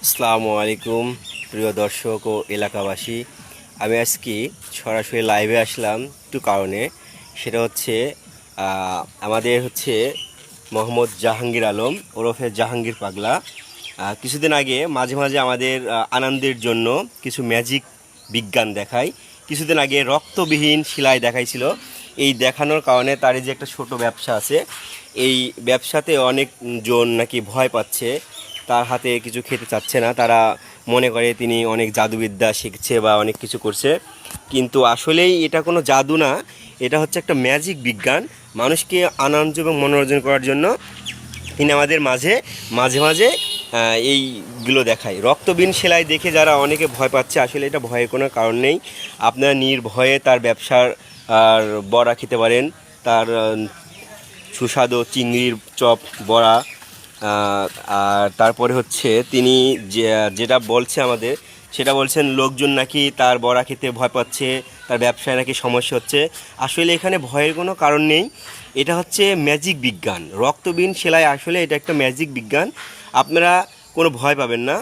আসসালামু আলাইকুম প্রিয় দর্শক ও এলাকাবাসী। আমি আজকে সরাসরি লাইভে আসলাম একটু কারণে, সেটা হচ্ছে আমাদের মোহাম্মদ জাহাঙ্গীর আলম ওরফে জাহাঙ্গীর পাগলা কিছুদিন আগে মাঝে মাঝে আমাদের আনন্দের জন্য কিছু ম্যাজিক বিজ্ঞান দেখায়। কিছুদিন আগে রক্তবিহীন সেলাই দেখাইছিল। এই দেখানোর কারণে তার যে একটা ছোট ব্যবসা আছে, এই ব্যবসাতে অনেকজন নাকি ভয় পাচ্ছে, তার হাতে কিছু খেতে চাচ্ছে না। তারা মনে করে তিনি অনেক জাদুবিদ্যা শিখছে বা অনেক কিছু করছে, কিন্তু আসলেই এটা কোনো জাদু না, এটা হচ্ছে একটা ম্যাজিক বিজ্ঞান। মানুষকে আনন্দ এবং মনোরঞ্জন করার জন্য তিনি আমাদের মাঝে মাঝে মাঝে এইগুলো দেখায়। রক্তবিহীন সেলাই দেখে যারা অনেকে ভয় পাচ্ছে, আসলে এটা ভয়ের কোনো কারণ নেই। আপনারা নির্ভয়ে তার ব্যবসার আর বড়া খেতে পারেন। তার সুস্বাদু চিংড়ির চপ বড়া, আর তারপরে তিনি যেটা বলছে আমাদের, সেটা বলছেন লোকজন নাকি তার বড়া খেতে ভয় পাচ্ছে, তার ব্যবসায় নাকি সমস্যা হচ্ছে। আসলে এখানে ভয়ের কোনো কারণ নেই, এটা হচ্ছে ম্যাজিক বিজ্ঞান। রক্তবিহীন সেলাই আসলে এটা একটা ম্যাজিক বিজ্ঞান। আপনারা কোনো ভয় পাবেন না,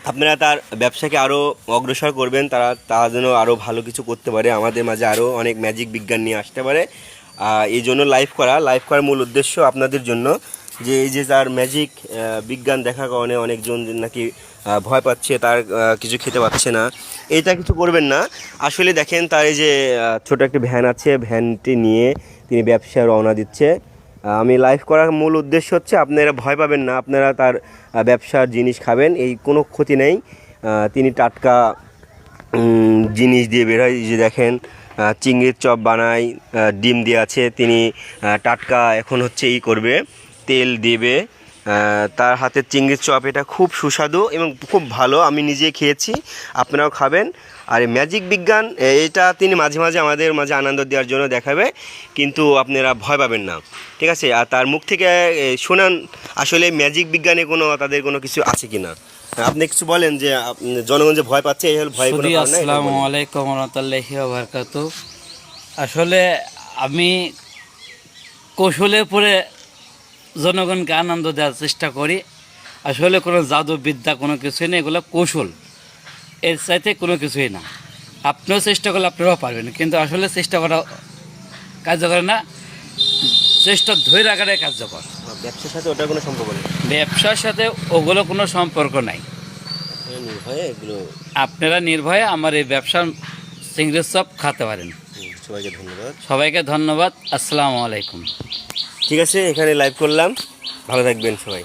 আপনারা তার ব্যবসাকে আরও অগ্রসর করবেন, তারা যেন আরও ভালো কিছু করতে পারে, আমাদের মাঝে আরও অনেক ম্যাজিক বিজ্ঞান নিয়ে আসতে পারে। এই জন্য লাইভ করার মূল উদ্দেশ্য আপনাদের জন্য, যে এই যে তার ম্যাজিক বিজ্ঞান দেখার কারণে অনেকজন নাকি ভয় পাচ্ছে, তার কিছু খেতে পাচ্ছে না, এইটা কিছু করবেন না। আসলে দেখেন, তার এই যে ছোটো একটি ভ্যান আছে, ভ্যানটি নিয়ে তিনি ব্যবসায় রওনা দিচ্ছে। আমি লাইভ করার মূল উদ্দেশ্য হচ্ছে আপনারা ভয় পাবেন না, আপনারা তার ব্যবসার জিনিস খাবেন, এই কোনো ক্ষতি নেই। তিনি টাটকা জিনিস দিয়ে বের হয়, যে দেখেন চিংড়ির চপ বানায়, ডিম দিয়ে আছে, তিনি টাটকা এখন করবে, তেল দেবে। তার হাতের চিংড়ির চপ এটা খুব সুস্বাদু এবং খুব ভালো, আমি নিজে খেয়েছি, আপনারাও খাবেন। আর এই ম্যাজিক বিজ্ঞান এটা তিনি মাঝে মাঝে আমাদের মাঝে আনন্দ দেওয়ার জন্য দেখাবে, কিন্তু আপনারা ভয় পাবেন না, ঠিক আছে? আর তার মুখ থেকে শোনান আসলে ম্যাজিক বিজ্ঞানে তাদের কোনো কিছু আছে কি না। আপনি কিছু বলেন, যে জনগণ যে ভয় পাচ্ছে, এই হল ভয় কোনো কারণ নাই। আসসালামু আলাইকুম ওয়া রাহমাতুল্লাহি ওয়া বারাকাতুহু। আসলে আমি কৌশলে পড়ে জনগণকে আনন্দ দেওয়ার চেষ্টা করি। আসলে কোনো জাদুবিদ্যা কোনো কিছুই নেই, এগুলো কৌশল, এর চাইতে কোনো কিছুই না। আপনিও চেষ্টা করলে আপনারাও পারবেন, কিন্তু আসলে চেষ্টা করা কার্যকর না, চেষ্টা ধরে রাখাটাই কার্যকর। ব্যবসার সাথে ওটার কোনো সম্পর্ক নেই, ব্যবসার সাথে ওগুলো কোনো সম্পর্ক নাই। আপনারা নির্ভয়ে আমার এই ব্যবসার চিংড়ির চপ খেতে পারেন। সবাইকে ধন্যবাদ। আসসালামু আলাইকুম। ঠিক আছে, এখানে লাইভ করলাম, ভালো থাকবেন সবাই।